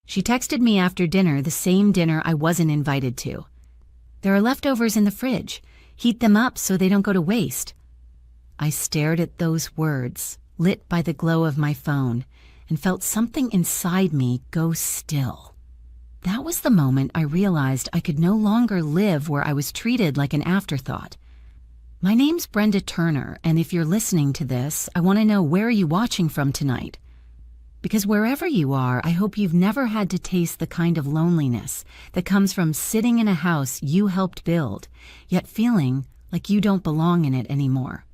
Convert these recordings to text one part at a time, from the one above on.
She texted me after dinner, the same dinner I wasn't invited to. There are leftovers in the fridge. Heat them up so they don't go to waste. I stared at those words, lit by the glow of my phone, and felt something inside me go still. That was the moment I realized I could no longer live where I was treated like an afterthought. My name's Brenda Turner, and if you're listening to this, I want to know, where are you watching from tonight? Because wherever you are, I hope you've never had to taste the kind of loneliness that comes from sitting in a house you helped build, yet feeling like you don't belong in it anymore.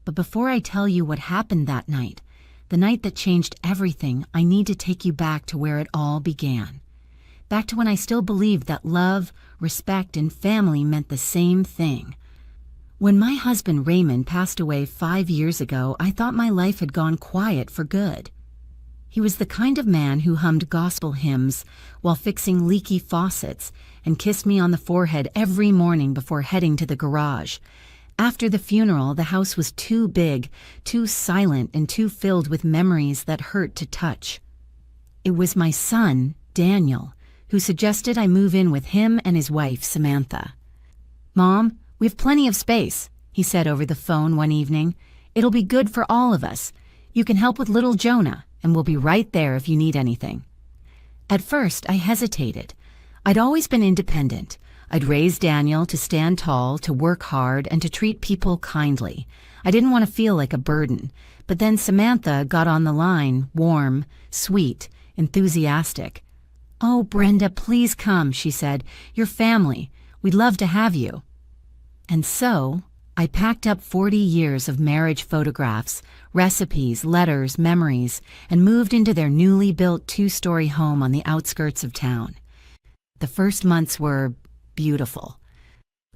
But before I tell you what happened that night, the night that changed everything, I need to take you back to where it all began. Back to when I still believed that love, respect, and family meant the same thing. When my husband Raymond passed away 5 years ago, I thought my life had gone quiet for good. He was the kind of man who hummed gospel hymns while fixing leaky faucets and kissed me on the forehead every morning before heading to the garage. After the funeral, the house was too big, too silent, and too filled with memories that hurt to touch. It was my son, Daniel, who suggested I move in with him and his wife, Samantha. "Mom, we have plenty of space," he said over the phone one evening. "It'll be good for all of us. You can help with little Jonah, and we'll be right there if you need anything." At first, I hesitated. I'd always been independent. I'd raised Daniel to stand tall, to work hard, and to treat people kindly. I didn't want to feel like a burden. But then Samantha got on the line, warm, sweet, enthusiastic. "Oh, Brenda, please come," she said. "You're family. We'd love to have you." And so, I packed up 40 years of marriage photographs, recipes, letters, memories, and moved into their newly built 2-story home on the outskirts of town. The first months were beautiful.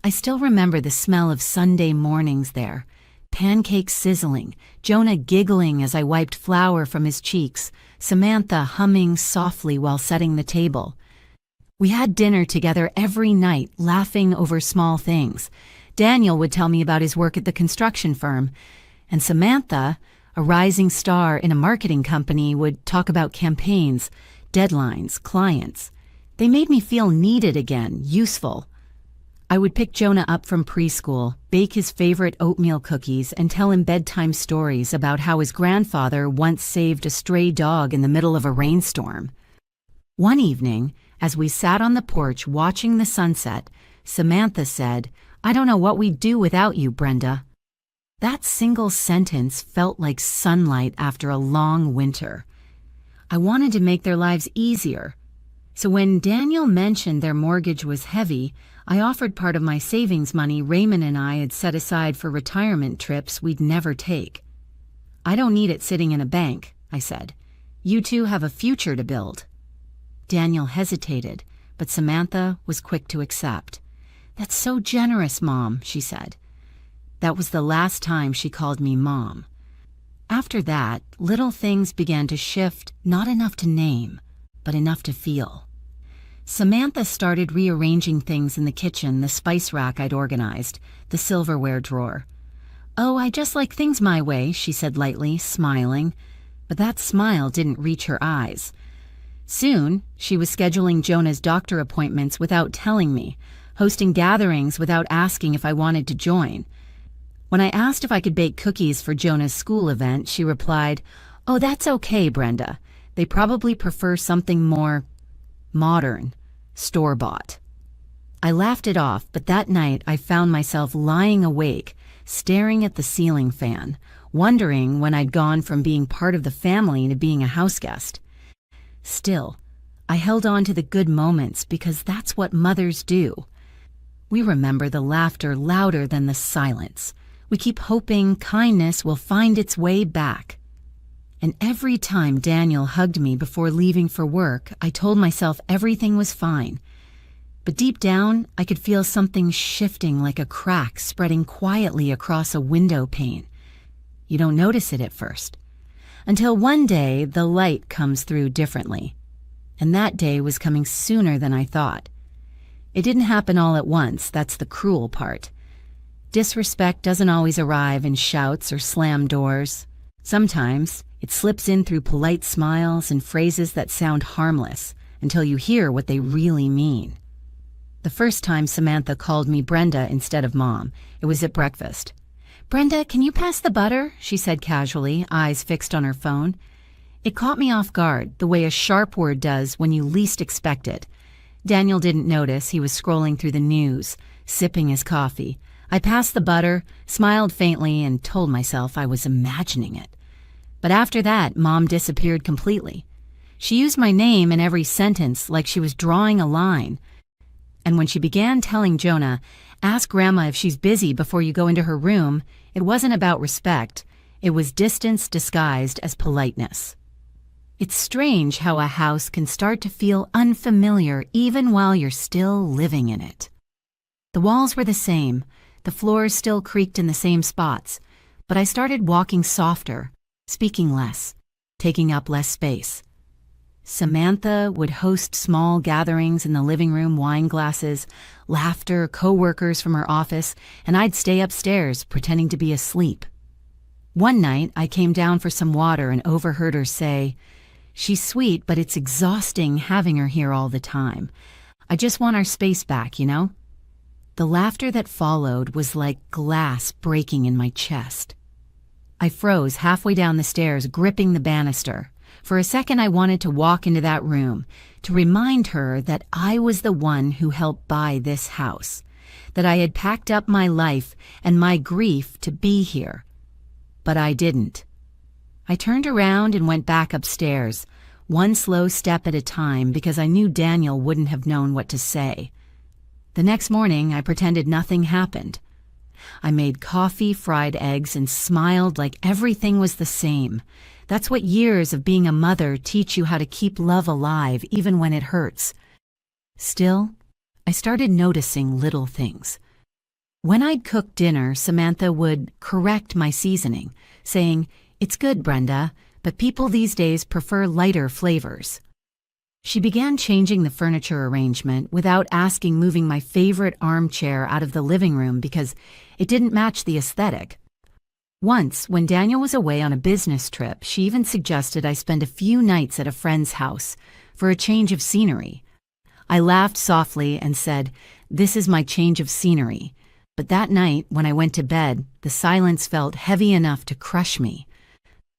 I still remember the smell of Sunday mornings there, pancakes sizzling, Jonah giggling as I wiped flour from his cheeks, Samantha humming softly while setting the table. We had dinner together every night, laughing over small things. Daniel would tell me about his work at the construction firm, and Samantha, a rising star in a marketing company, would talk about campaigns, deadlines, clients. They made me feel needed again, useful. I would pick Jonah up from preschool, bake his favorite oatmeal cookies, and tell him bedtime stories about how his grandfather once saved a stray dog in the middle of a rainstorm. One evening, as we sat on the porch watching the sunset, Samantha said, "I don't know what we'd do without you, Brenda." That single sentence felt like sunlight after a long winter. I wanted to make their lives easier. So when Daniel mentioned their mortgage was heavy, I offered part of my savings money Raymond and I had set aside for retirement trips we'd never take. "I don't need it sitting in a bank," I said. "You two have a future to build." Daniel hesitated, but Samantha was quick to accept. "That's so generous, Mom," she said. That was the last time she called me Mom. After that, little things began to shift, not enough to name, but enough to feel. Samantha started rearranging things in the kitchen, the spice rack I'd organized, the silverware drawer. "Oh, I just like things my way," she said lightly, smiling. But that smile didn't reach her eyes. Soon, she was scheduling Jonah's doctor appointments without telling me, hosting gatherings without asking if I wanted to join. When I asked if I could bake cookies for Jonah's school event, she replied, "Oh, that's okay, Brenda. They probably prefer something more modern, store-bought." I laughed it off, but that night I found myself lying awake, staring at the ceiling fan, wondering when I'd gone from being part of the family to being a houseguest. Still, I held on to the good moments because that's what mothers do. We remember the laughter louder than the silence. We keep hoping kindness will find its way back. And every time Daniel hugged me before leaving for work, I told myself everything was fine. But deep down, I could feel something shifting like a crack spreading quietly across a window pane. You don't notice it at first, until one day the light comes through differently. And that day was coming sooner than I thought. It didn't happen all at once, that's the cruel part. Disrespect doesn't always arrive in shouts or slam doors. Sometimes it slips in through polite smiles and phrases that sound harmless, until you hear what they really mean. The first time Samantha called me Brenda instead of Mom, it was at breakfast. "Brenda, can you pass the butter?" she said casually, eyes fixed on her phone. It caught me off guard, the way a sharp word does when you least expect it. Daniel didn't notice. He was scrolling through the news, sipping his coffee. I passed the butter, smiled faintly, and told myself I was imagining it. But after that, Mom disappeared completely. She used my name in every sentence like she was drawing a line. And when she began telling Jonah, "Ask Grandma if she's busy before you go into her room," it wasn't about respect. It was distance disguised as politeness. It's strange how a house can start to feel unfamiliar even while you're still living in it. The walls were the same, the floors still creaked in the same spots, but I started walking softer, speaking less, taking up less space. Samantha would host small gatherings in the living room, wine glasses, laughter, co-workers from her office, and I'd stay upstairs pretending to be asleep. One night, I came down for some water and overheard her say, "She's sweet, but it's exhausting having her here all the time. I just want our space back, you know?" The laughter that followed was like glass breaking in my chest. I froze halfway down the stairs, gripping the banister. For a second, I wanted to walk into that room, to remind her that I was the one who helped buy this house, that I had packed up my life and my grief to be here. But I didn't. I turned around and went back upstairs, one slow step at a time, because I knew Daniel wouldn't have known what to say. The next morning, I pretended nothing happened. I made coffee, fried eggs, and smiled like everything was the same. That's what years of being a mother teach you, how to keep love alive even when it hurts. Still, I started noticing little things. When I'd cook dinner, Samantha would correct my seasoning, saying, "It's good, Brenda, but people these days prefer lighter flavors." She began changing the furniture arrangement without asking, moving my favorite armchair out of the living room because it didn't match the aesthetic. Once, when Daniel was away on a business trip, she even suggested I spend a few nights at a friend's house for a change of scenery. I laughed softly and said, "This is my change of scenery." But that night, when I went to bed, the silence felt heavy enough to crush me.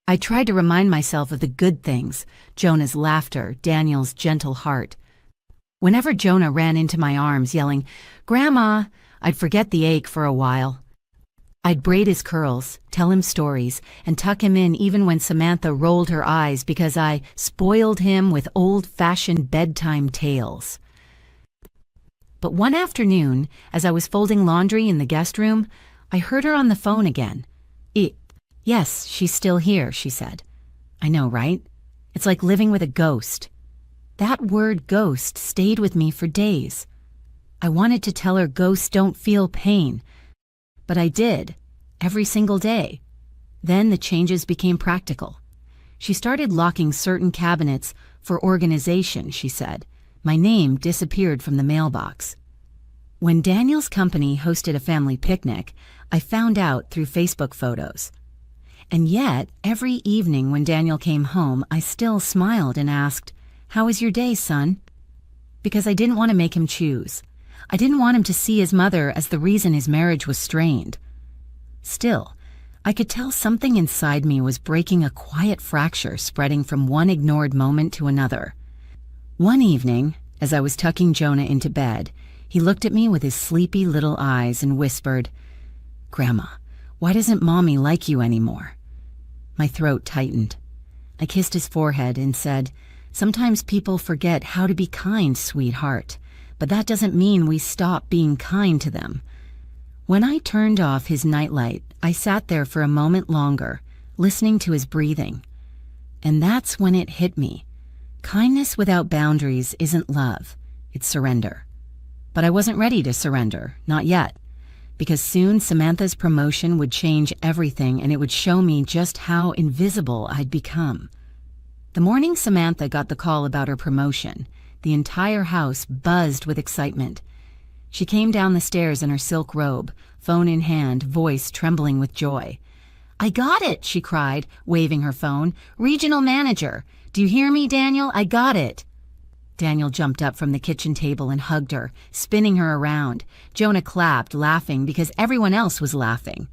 I tried to remind myself of the good things, Jonah's laughter, Daniel's gentle heart. Whenever Jonah ran into my arms yelling, "Grandma," I'd forget the ache for a while. I'd braid his curls, tell him stories, and tuck him in even when Samantha rolled her eyes because I spoiled him with old-fashioned bedtime tales. But one afternoon, as I was folding laundry in the guest room, I heard her on the phone again. "Yes, she's still here," she said. "I know, right? It's like living with a ghost." That word ghost stayed with me for days. I wanted to tell her ghosts don't feel pain, but I did, every single day. Then the changes became practical. She started locking certain cabinets for organization, she said. My name disappeared from the mailbox. When Daniel's company hosted a family picnic, I found out through Facebook photos. And yet, every evening when Daniel came home, I still smiled and asked, "How was your day, son?" Because I didn't want to make him choose. I didn't want him to see his mother as the reason his marriage was strained. Still, I could tell something inside me was breaking, a quiet fracture spreading from one ignored moment to another. One evening, as I was tucking Jonah into bed, he looked at me with his sleepy little eyes and whispered, "Grandma, why doesn't Mommy like you anymore?" My throat tightened. I kissed his forehead and said, "Sometimes people forget how to be kind, sweetheart, but that doesn't mean we stop being kind to them." When I turned off his nightlight, I sat there for a moment longer, listening to his breathing. And that's when it hit me. Kindness without boundaries isn't love, it's surrender. But I wasn't ready to surrender, not yet, because soon Samantha's promotion would change everything and it would show me just how invisible I'd become. The morning Samantha got the call about her promotion, the entire house buzzed with excitement. She came down the stairs in her silk robe, phone in hand, voice trembling with joy. "I got it," she cried, waving her phone. "Regional manager. Do you hear me, Daniel? I got it." Daniel jumped up from the kitchen table and hugged her, spinning her around. Jonah clapped, laughing because everyone else was laughing.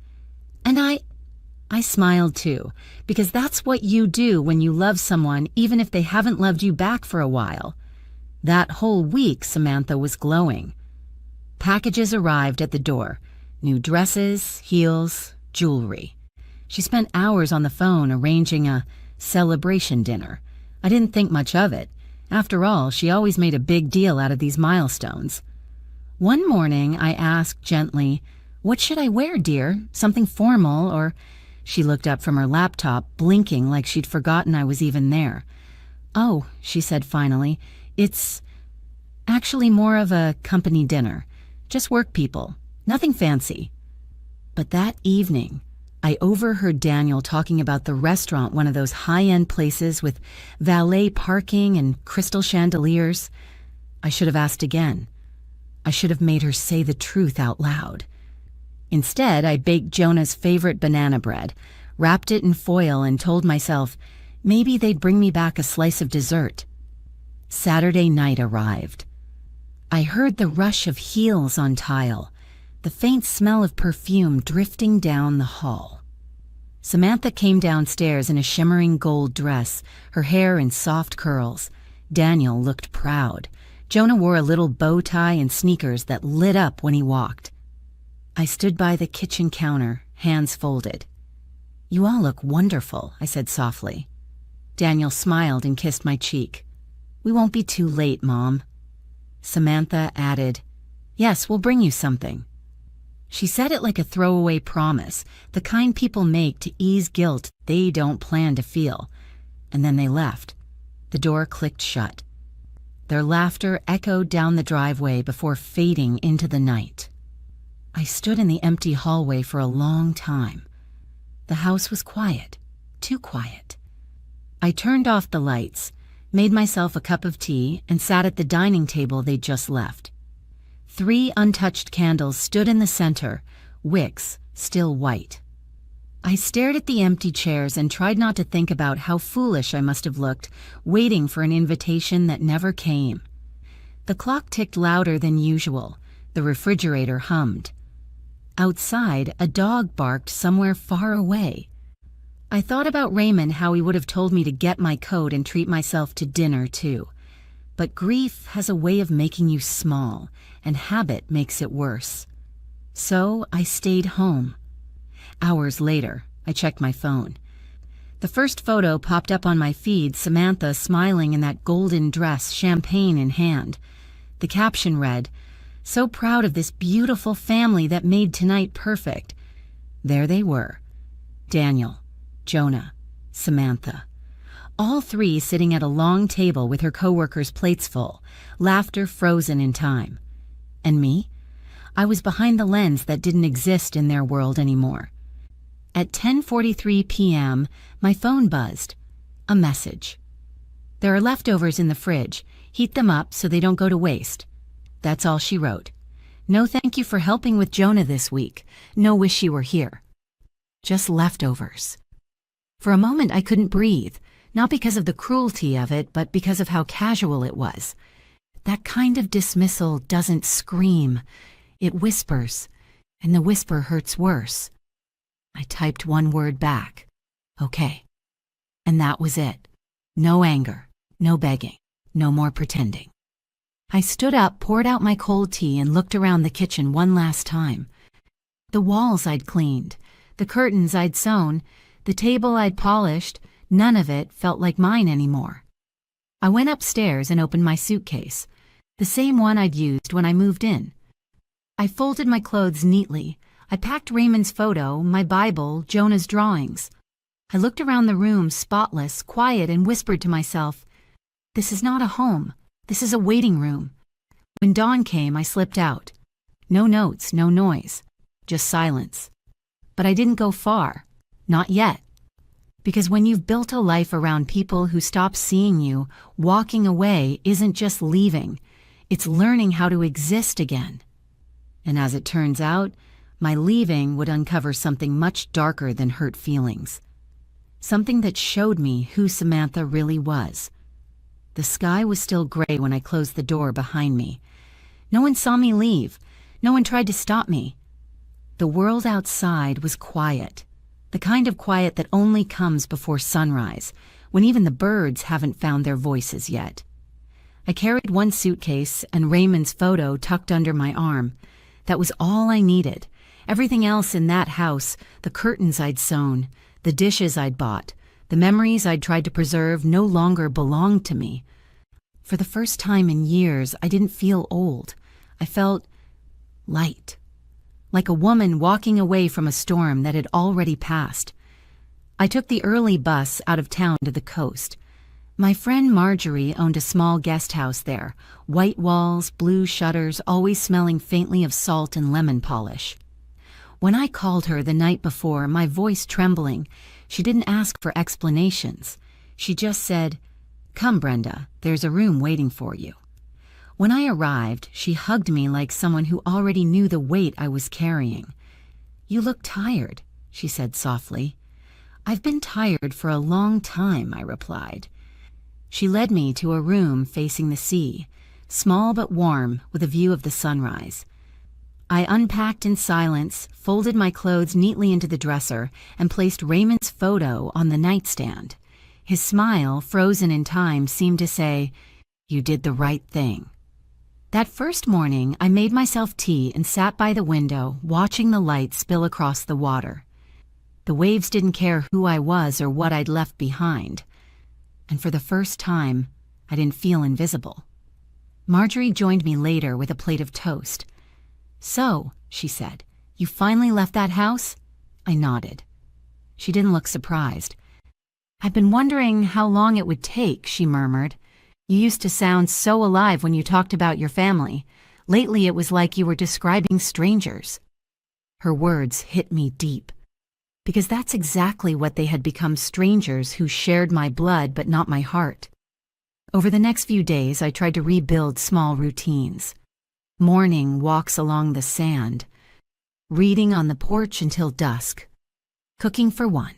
And I smiled too, because that's what you do when you love someone even if they haven't loved you back for a while. That whole week, Samantha was glowing. Packages arrived at the door. New dresses, heels, jewelry. She spent hours on the phone arranging a celebration dinner. I didn't think much of it. After all, she always made a big deal out of these milestones. One morning, I asked gently, "What should I wear, dear? Something formal or—" She looked up from her laptop, blinking like she'd forgotten I was even there. "Oh," she said finally, "it's actually more of a company dinner. Just work people. Nothing fancy." But that evening, I overheard Daniel talking about the restaurant, one of those high-end places with valet parking and crystal chandeliers. I should have asked again. I should have made her say the truth out loud. Instead, I baked Jonah's favorite banana bread, wrapped it in foil, and told myself maybe they'd bring me back a slice of dessert. Saturday night arrived. I heard the rush of heels on tile, the faint smell of perfume drifting down the hall. Samantha came downstairs in a shimmering gold dress, her hair in soft curls. Daniel looked proud. Jonah wore a little bow tie and sneakers that lit up when he walked. I stood by the kitchen counter, hands folded. "You all look wonderful," I said softly. Daniel smiled and kissed my cheek. "We won't be too late, Mom." Samantha added, "Yes, we'll bring you something." She said it like a throwaway promise, the kind people make to ease guilt they don't plan to feel. And then they left. The door clicked shut. Their laughter echoed down the driveway before fading into the night. I stood in the empty hallway for a long time. The house was quiet, too quiet. I turned off the lights, made myself a cup of tea, and sat at the dining table they'd just left. 3 untouched candles stood in the center, wicks still white. I stared at the empty chairs and tried not to think about how foolish I must have looked, waiting for an invitation that never came. The clock ticked louder than usual. The refrigerator hummed. Outside, a dog barked somewhere far away. I thought about Raymond, how he would have told me to get my coat and treat myself to dinner, too. But grief has a way of making you small, and habit makes it worse. So I stayed home. Hours later, I checked my phone. The first photo popped up on my feed, Samantha smiling in that golden dress, champagne in hand. The caption read, "So proud of this beautiful family that made tonight perfect." There they were. Daniel, Jonah, Samantha. All 3 sitting at a long table with her coworkers' plates full, laughter frozen in time. And me? I was behind the lens that didn't exist in their world anymore. At 10:43 p.m., my phone buzzed. A message. "There are leftovers in the fridge. Heat them up so they don't go to waste." That's all she wrote. No thank you for helping with Jonah this week. No wish you were here. Just leftovers. For a moment I couldn't breathe, not because of the cruelty of it, but because of how casual it was. That kind of dismissal doesn't scream. It whispers, and the whisper hurts worse. I typed one word back. Okay. And that was it. No anger, no begging, no more pretending. I stood up, poured out my cold tea, and looked around the kitchen one last time. The walls I'd cleaned, the curtains I'd sewn, the table I'd polished, none of it felt like mine anymore. I went upstairs and opened my suitcase, the same one I'd used when I moved in. I folded my clothes neatly. I packed Raymond's photo, my Bible, Jonah's drawings. I looked around the room, spotless, quiet, and whispered to myself, "This is not a home. This is a waiting room." When dawn came, I slipped out. No notes, no noise, just silence. But I didn't go far. Not yet. Because when you've built a life around people who stop seeing you, walking away isn't just leaving. It's learning how to exist again. And as it turns out, my leaving would uncover something much darker than hurt feelings. Something that showed me who Samantha really was. The sky was still gray when I closed the door behind me. No one saw me leave. No one tried to stop me. The world outside was quiet, the kind of quiet that only comes before sunrise, when even the birds haven't found their voices yet. I carried one suitcase and Raymond's photo tucked under my arm. That was all I needed. Everything else in that house, the curtains I'd sewn, the dishes I'd bought, the memories I'd tried to preserve no longer belonged to me. For the first time in years, I didn't feel old. I felt light, like a woman walking away from a storm that had already passed. I took the early bus out of town to the coast. My friend Marjorie owned a small guest house there, white walls, blue shutters, always smelling faintly of salt and lemon polish. When I called her the night before, my voice trembling, she didn't ask for explanations. She just said, "Come, Brenda, there's a room waiting for you." When I arrived, she hugged me like someone who already knew the weight I was carrying. "You look tired," she said softly. "I've been tired for a long time," I replied. She led me to a room facing the sea, small but warm, with a view of the sunrise. I unpacked in silence, folded my clothes neatly into the dresser, and placed Raymond's photo on the nightstand. His smile, frozen in time, seemed to say, "You did the right thing." That first morning, I made myself tea and sat by the window, watching the light spill across the water. The waves didn't care who I was or what I'd left behind. And for the first time, I didn't feel invisible. Marjorie joined me later with a plate of toast. "So," she said, "you finally left that house?" I nodded. She didn't look surprised. "I've been wondering how long it would take," she murmured. "You used to sound so alive when you talked about your family. Lately it was like you were describing strangers." Her words hit me deep, because that's exactly what they had become, strangers who shared my blood but not my heart. Over the next few days, I tried to rebuild small routines. Morning walks along the sand, reading on the porch until dusk, cooking for one,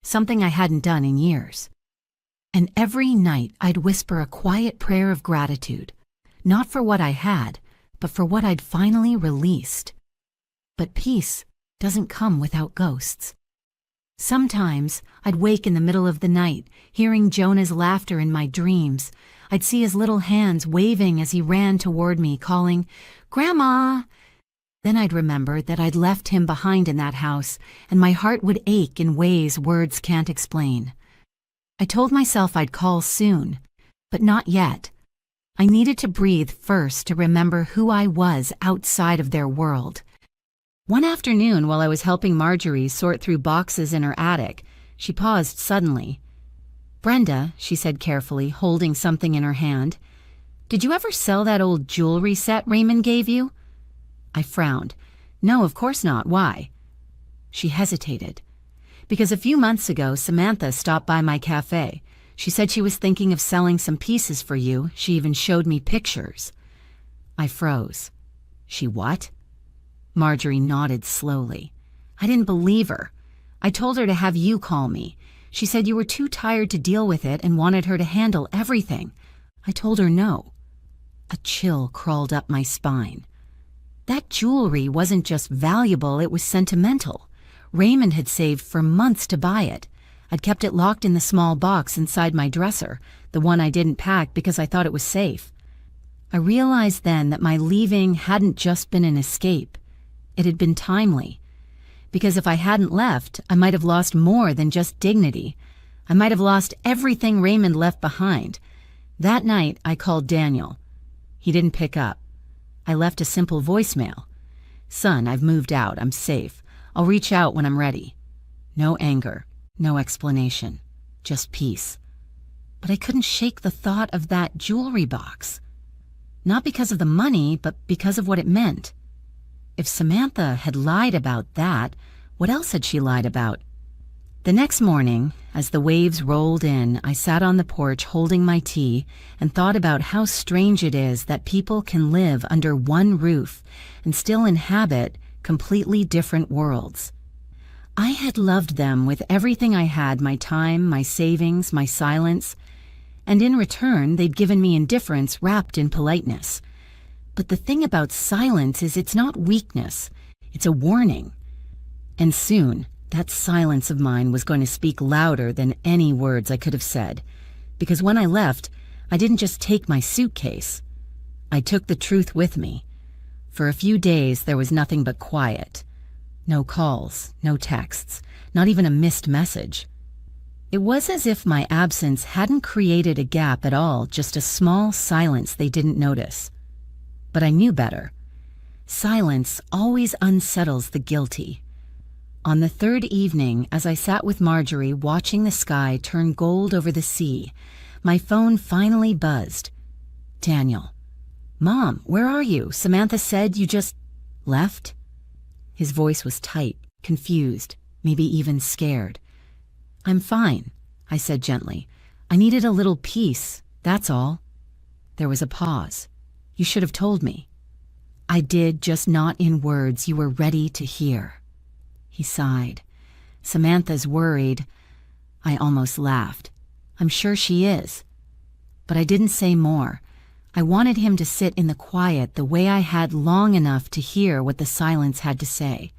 something I hadn't done in years. And every night I'd whisper a quiet prayer of gratitude, not for what I had, but for what I'd finally released. But peace doesn't come without ghosts. Sometimes I'd wake in the middle of the night, hearing Jonah's laughter in my dreams. I'd see his little hands waving as he ran toward me, calling, "Grandma!" Then I'd remember that I'd left him behind in that house, and my heart would ache in ways words can't explain. I told myself I'd call soon, but not yet. I needed to breathe first to remember who I was outside of their world. One afternoon, while I was helping Marjorie sort through boxes in her attic, she paused suddenly. "Brenda," she said carefully, holding something in her hand, "did you ever sell that old jewelry set Raymond gave you?" I frowned. "No, of course not. Why?" She hesitated. "Because a few months ago, Samantha stopped by my cafe. She said she was thinking of selling some pieces for you. She even showed me pictures." I froze. "She what?" Marjorie nodded slowly. "I didn't believe her. I told her to have you call me. She said you were too tired to deal with it and wanted her to handle everything. I told her no." A chill crawled up my spine. That jewelry wasn't just valuable, it was sentimental. Raymond had saved for months to buy it. I'd kept it locked in the small box inside my dresser, the one I didn't pack because I thought it was safe. I realized then that my leaving hadn't just been an escape. It had been timely. Because if I hadn't left, I might have lost more than just dignity. I might have lost everything Raymond left behind. That night, I called Daniel. He didn't pick up. I left a simple voicemail. "Son, I've moved out. I'm safe. I'll reach out when I'm ready." No anger, no explanation, just peace. But I couldn't shake the thought of that jewelry box. Not because of the money, but because of what it meant. If Samantha had lied about that, what else had she lied about? The next morning, as the waves rolled in, I sat on the porch holding my tea and thought about how strange it is that people can live under one roof and still inhabit completely different worlds. I had loved them with everything I had, my time, my savings, my silence, and in return they'd given me indifference wrapped in politeness. But the thing about silence is it's not weakness, it's a warning. And soon, that silence of mine was going to speak louder than any words I could have said, because when I left, I didn't just take my suitcase. I took the truth with me. For a few days, there was nothing but quiet. No calls, no texts, not even a missed message. It was as if my absence hadn't created a gap at all, just a small silence they didn't notice. But I knew better. Silence always unsettles the guilty. On the third evening, as I sat with Marjorie watching the sky turn gold over the sea, my phone finally buzzed. Daniel. Mom, where are you? Samantha said you just left? His voice was tight, confused, maybe even scared. I'm fine, I said gently. I needed a little peace, that's all. There was a pause. You should have told me. I did, just not in words you were ready to hear. He sighed. Samantha's worried. I almost laughed. I'm sure she is. But I didn't say more. I wanted him to sit in the quiet the way I had long enough to hear what the silence had to say.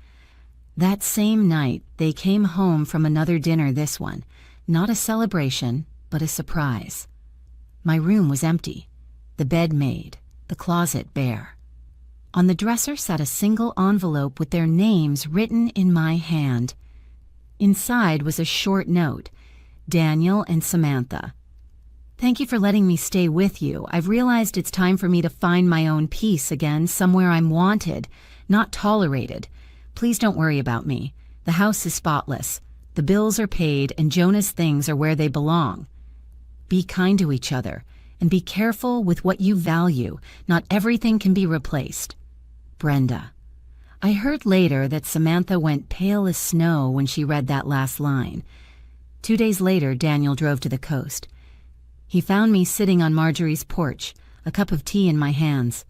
That same night, they came home from another dinner, this one. Not a celebration, but a surprise. My room was empty. The bed made. The closet bare. On the dresser sat a single envelope with their names written in my hand. Inside was a short note. Daniel and Samantha. Thank you for letting me stay with you. I've realized it's time for me to find my own peace again, somewhere I'm wanted, not tolerated. Please don't worry about me. The house is spotless. The bills are paid, and Jonah's things are where they belong. Be kind to each other, and be careful with what you value. Not everything can be replaced. Brenda. I heard later that Samantha went pale as snow when she read that last line. 2 days later, Daniel drove to the coast. He found me sitting on Marjorie's porch, a cup of tea in my hands.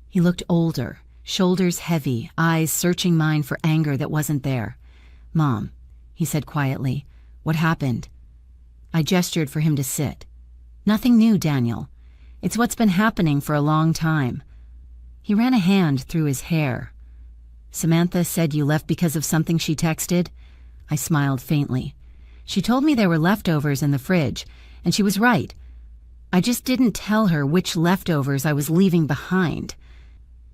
He looked older, shoulders heavy, eyes searching mine for anger that wasn't there. Mom, he said quietly, what happened? I gestured for him to sit. Nothing new, Daniel. It's what's been happening for a long time. He ran a hand through his hair. Samantha said you left because of something she texted? I smiled faintly. She told me there were leftovers in the fridge, and she was right. I just didn't tell her which leftovers I was leaving behind.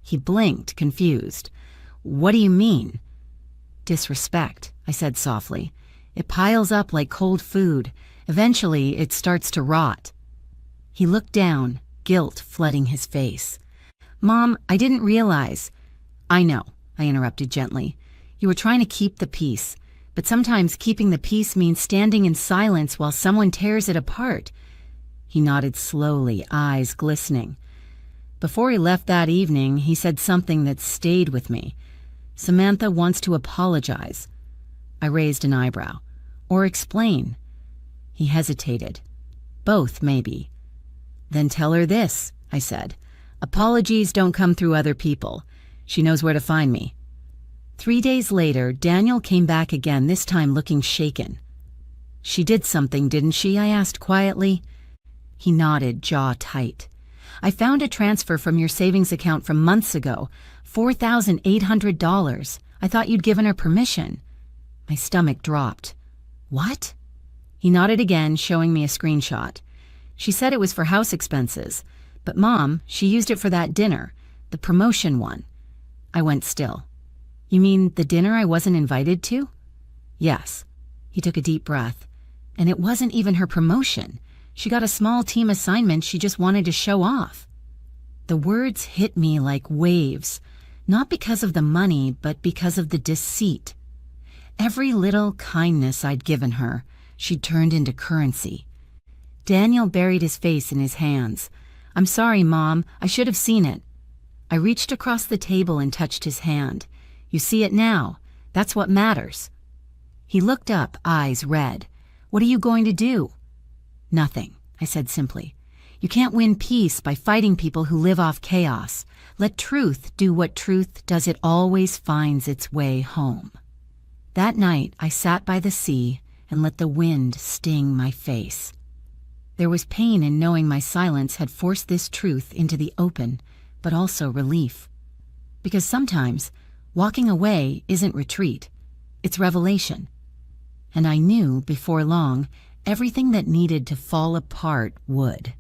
He blinked, confused. What do you mean? Disrespect, I said softly. It piles up like cold food. Eventually, it starts to rot. He looked down, guilt flooding his face. Mom, I didn't realize. I know, I interrupted gently. You were trying to keep the peace. But sometimes keeping the peace means standing in silence while someone tears it apart. He nodded slowly, eyes glistening. Before he left that evening, he said something that stayed with me. Samantha wants to apologize. I raised an eyebrow. Or explain. He hesitated. Both, maybe. Then tell her this, I said. Apologies don't come through other people. She knows where to find me. 3 days later, Daniel came back again, this time looking shaken. She did something, didn't she? I asked quietly. He nodded, jaw tight. I found a transfer from your savings account from months ago, $4,800. I thought you'd given her permission. My stomach dropped. What? He nodded again, showing me a screenshot. She said it was for house expenses, but Mom, she used it for that dinner, the promotion one. I went still. You mean the dinner I wasn't invited to? Yes. He took a deep breath. And it wasn't even her promotion. She got a small team assignment she just wanted to show off. The words hit me like waves, not because of the money, but because of the deceit. Every little kindness I'd given her, she'd turned into currency. Daniel buried his face in his hands. I'm sorry, Mom. I should have seen it. I reached across the table and touched his hand. You see it now. That's what matters. He looked up, eyes red. What are you going to do? Nothing, I said simply. You can't win peace by fighting people who live off chaos. Let truth do what truth does. It always finds its way home. That night, I sat by the sea and let the wind sting my face. There was pain in knowing my silence had forced this truth into the open, but also relief. Because sometimes, walking away isn't retreat, it's revelation. And I knew, before long, everything that needed to fall apart would.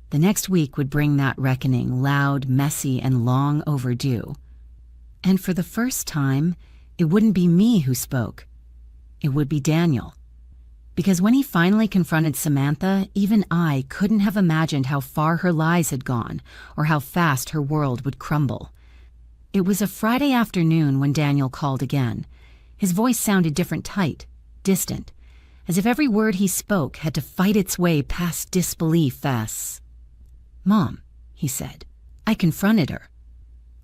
The next week would bring that reckoning, loud, messy, and long overdue. And for the first time, it wouldn't be me who spoke. It would be Daniel. Because when he finally confronted Samantha, even I couldn't have imagined how far her lies had gone or how fast her world would crumble. It was a Friday afternoon when Daniel called again. His voice sounded different, tight, distant, as if every word he spoke had to fight its way past disbelief as... "Mom," he said. I confronted her.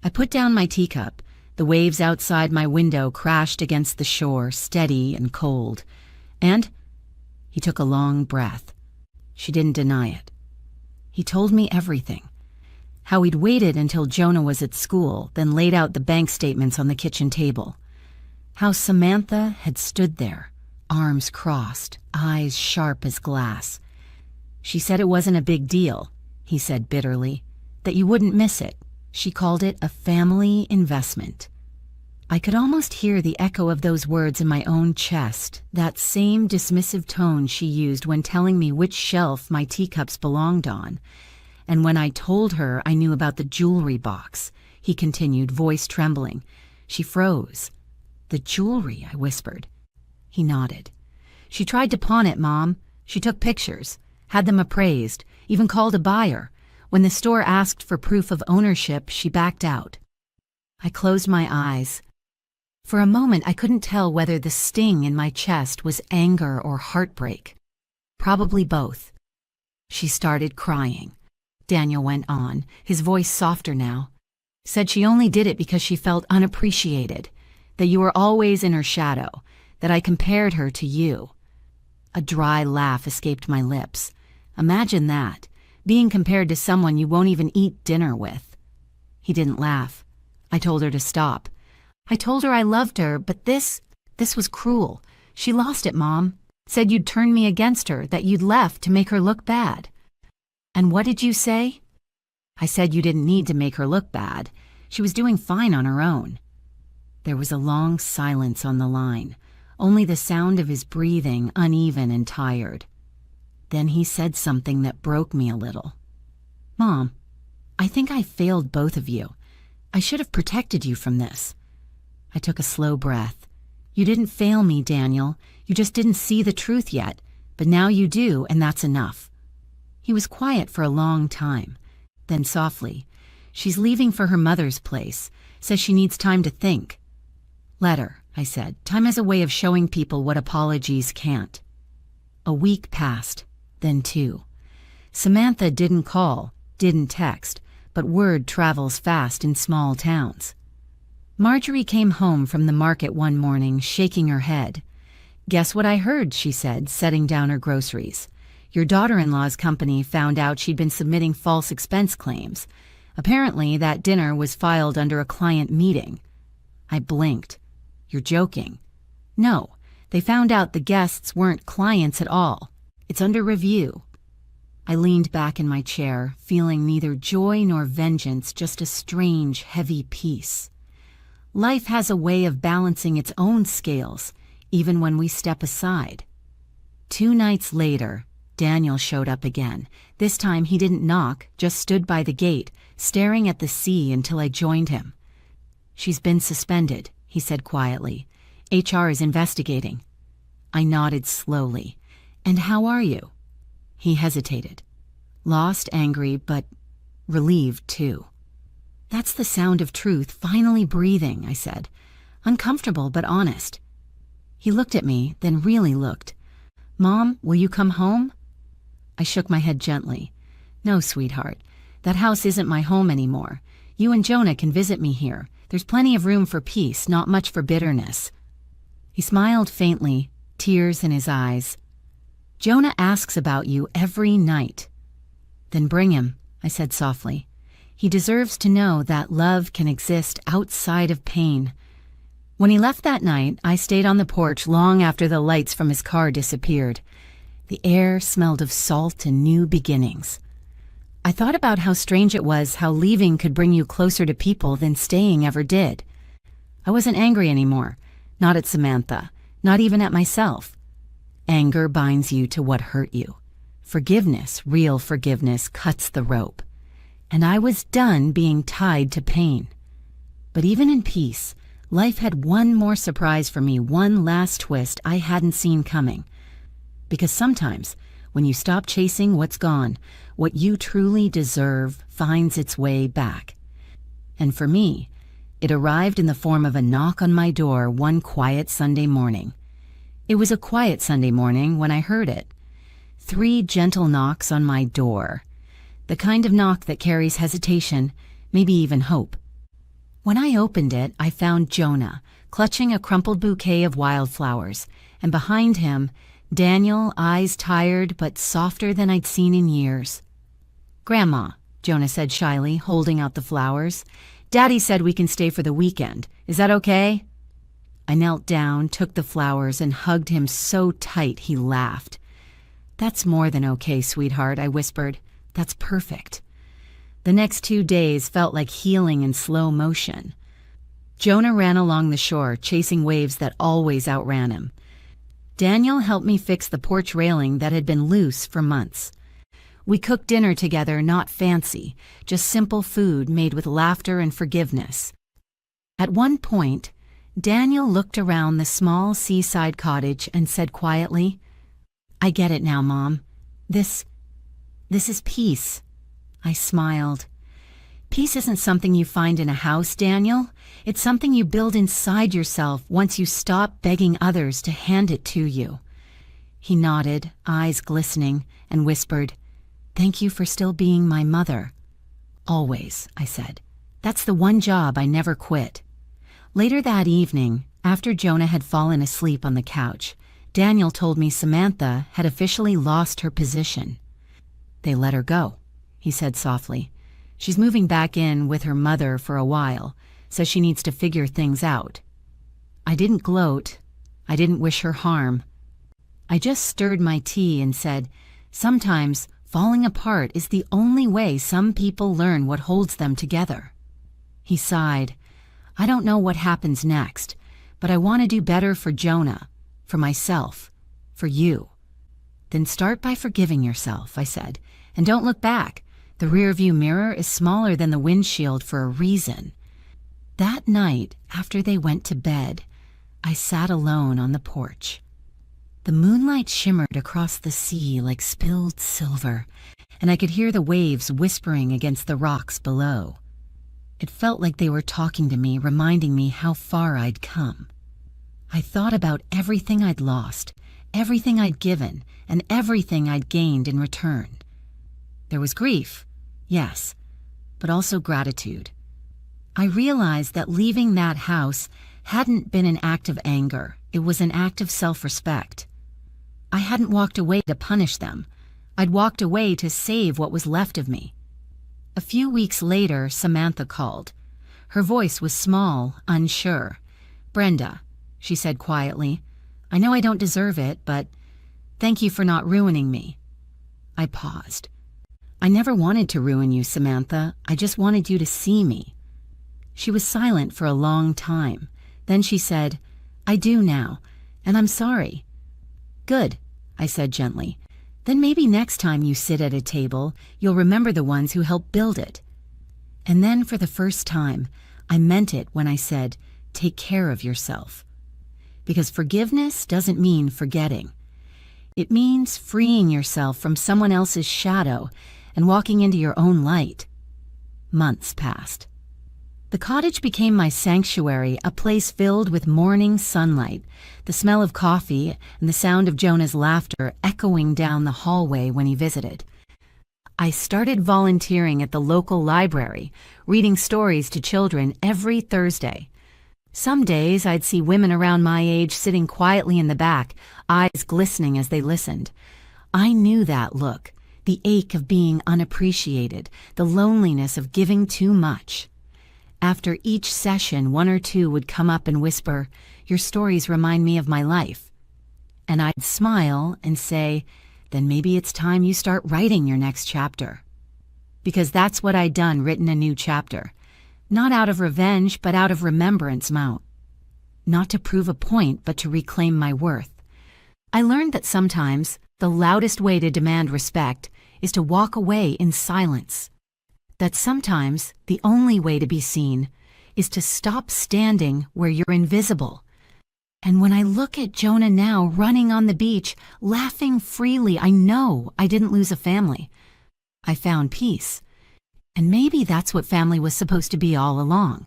I put down my teacup. The waves outside my window crashed against the shore, steady and cold. And he took a long breath. She didn't deny it. He told me everything. How he'd waited until Jonah was at school, then laid out the bank statements on the kitchen table. How Samantha had stood there, arms crossed, eyes sharp as glass. She said it wasn't a big deal, he said bitterly, that you wouldn't miss it. She called it a family investment. I could almost hear the echo of those words in my own chest, that same dismissive tone she used when telling me which shelf my teacups belonged on. And when I told her I knew about the jewelry box, he continued, voice trembling. She froze. "The jewelry," I whispered. He nodded. "She tried to pawn it, Mom. She took pictures, had them appraised, even called a buyer. When the store asked for proof of ownership, she backed out." I closed my eyes. For a moment, I couldn't tell whether the sting in my chest was anger or heartbreak. Probably both. "She started crying," Daniel went on, his voice softer now. "Said she only did it because she felt unappreciated, that you were always in her shadow, that I compared her to you." A dry laugh escaped my lips. Imagine that, being compared to someone you won't even eat dinner with. He didn't laugh. I told her to stop. I told her I loved her, but this was cruel. She lost it, Mom. Said you'd turned me against her, that you'd left to make her look bad. "And what did you say?" "I said you didn't need to make her look bad. She was doing fine on her own." There was a long silence on the line, only the sound of his breathing, uneven and tired. Then he said something that broke me a little. "Mom, I think I failed both of you. I should have protected you from this." I took a slow breath. "You didn't fail me, Daniel. You just didn't see the truth yet, but now you do, and that's enough." He was quiet for a long time. Then softly, "She's leaving for her mother's place. Says she needs time to think." "Let her," I said. "Time has a way of showing people what apologies can't." A week passed, then 2. Samantha didn't call, didn't text, but word travels fast in small towns. Marjorie came home from the market one morning, shaking her head. "Guess what I heard," she said, setting down her groceries. "Your daughter-in-law's company found out she'd been submitting false expense claims. Apparently, that dinner was filed under a client meeting." I blinked. "You're joking." "No, they found out the guests weren't clients at all. It's under review." I leaned back in my chair, feeling neither joy nor vengeance, just a strange, heavy peace. Life has a way of balancing its own scales, even when we step aside. 2 nights later, Daniel showed up again. This time he didn't knock, just stood by the gate, staring at the sea until I joined him. "She's been suspended," he said quietly. "HR is investigating." I nodded slowly. "And how are you?" He hesitated. Lost, angry, but relieved too. "That's the sound of truth finally breathing," I said. "Uncomfortable, but honest." He looked at me, then really looked. "Mom, will you come home?" I shook my head gently. "No, sweetheart. That house isn't my home anymore. You and Jonah can visit me here. There's plenty of room for peace, not much for bitterness." He smiled faintly, tears in his eyes. "Jonah asks about you every night." "Then bring him," I said softly. "He deserves to know that love can exist outside of pain." When he left that night, I stayed on the porch long after the lights from his car disappeared. The air smelled of salt and new beginnings. I thought about how strange it was how leaving could bring you closer to people than staying ever did. I wasn't angry anymore, not at Samantha, not even at myself. Anger binds you to what hurt you. Forgiveness, real forgiveness, cuts the rope. And I was done being tied to pain. But even in peace, life had one more surprise for me, one last twist I hadn't seen coming. Because sometimes, when you stop chasing what's gone, what you truly deserve finds its way back. And for me, it arrived in the form of a knock on my door one quiet Sunday morning. It was a quiet Sunday morning when I heard it. 3 gentle knocks on my door. The kind of knock that carries hesitation, maybe even hope. When I opened it, I found Jonah, clutching a crumpled bouquet of wildflowers, and behind him, Daniel, eyes tired but softer than I'd seen in years. "Grandma," Jonah said shyly, holding out the flowers, "Daddy said we can stay for the weekend. Is that okay?" I knelt down, took the flowers, and hugged him so tight he laughed. "That's more than okay, sweetheart," I whispered. "That's perfect." The next 2 days felt like healing in slow motion. Jonah ran along the shore, chasing waves that always outran him. Daniel helped me fix the porch railing that had been loose for months. We cooked dinner together, not fancy, just simple food made with laughter and forgiveness. At one point, Daniel looked around the small seaside cottage and said quietly, "I get it now, Mom. This is peace." I smiled. "Peace isn't something you find in a house, Daniel. It's something you build inside yourself once you stop begging others to hand it to you." He nodded, eyes glistening, and whispered, "Thank you for still being my mother." "Always," I said. "That's the one job I never quit." Later that evening, after Jonah had fallen asleep on the couch, Daniel told me Samantha had officially lost her position. "They let her go," he said softly. "She's moving back in with her mother for a while, says she needs to figure things out." I didn't gloat. I didn't wish her harm. I just stirred my tea and said, sometimes falling apart is the only way some people learn what holds them together. He sighed. "I don't know what happens next, but I want to do better for Jonah, for myself, for you." "Then start by forgiving yourself," I said, "and don't look back. The rearview mirror is smaller than the windshield for a reason." That night, after they went to bed, I sat alone on the porch. The moonlight shimmered across the sea like spilled silver, and I could hear the waves whispering against the rocks below. It felt like they were talking to me, reminding me how far I'd come. I thought about everything I'd lost, everything I'd given, and everything I'd gained in return. There was grief, yes, but also gratitude. I realized that leaving that house hadn't been an act of anger. It was an act of self-respect. I hadn't walked away to punish them. I'd walked away to save what was left of me. A few weeks later, Samantha called. Her voice was small, unsure. "Brenda," she said quietly, "I know I don't deserve it, but thank you for not ruining me." I paused. "I never wanted to ruin you, Samantha. I just wanted you to see me." She was silent for a long time. Then she said, "I do now, and I'm sorry." "Good," I said gently. "Then maybe next time you sit at a table, you'll remember the ones who helped build it." And then for the first time, I meant it when I said, "Take care of yourself." Because forgiveness doesn't mean forgetting. It means freeing yourself from someone else's shadow and walking into your own light. Months passed. The cottage became my sanctuary, a place filled with morning sunlight, the smell of coffee, and the sound of Jonah's laughter echoing down the hallway when he visited. I started volunteering at the local library, reading stories to children every Thursday. Some days I'd see women around my age sitting quietly in the back, eyes glistening as they listened. I knew that look, the ache of being unappreciated, the loneliness of giving too much. After each session, one or two would come up and whisper, "Your stories remind me of my life." And I'd smile and say, then maybe it's time you start writing your next chapter. Because that's what I'd done, written a new chapter. Not out of revenge, but out of remembrance, Mount. Not to prove a point, but to reclaim my worth. I learned that sometimes the loudest way to demand respect is to walk away in silence. That sometimes the only way to be seen is to stop standing where you're invisible. And when I look at Jonah now running on the beach, laughing freely, I know I didn't lose a family. I found peace. And maybe that's what family was supposed to be all along.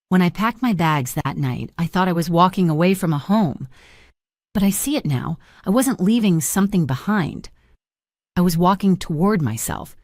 When I packed my bags that night, I thought I was walking away from a home. But I see it now. I wasn't leaving something behind. I was walking toward myself,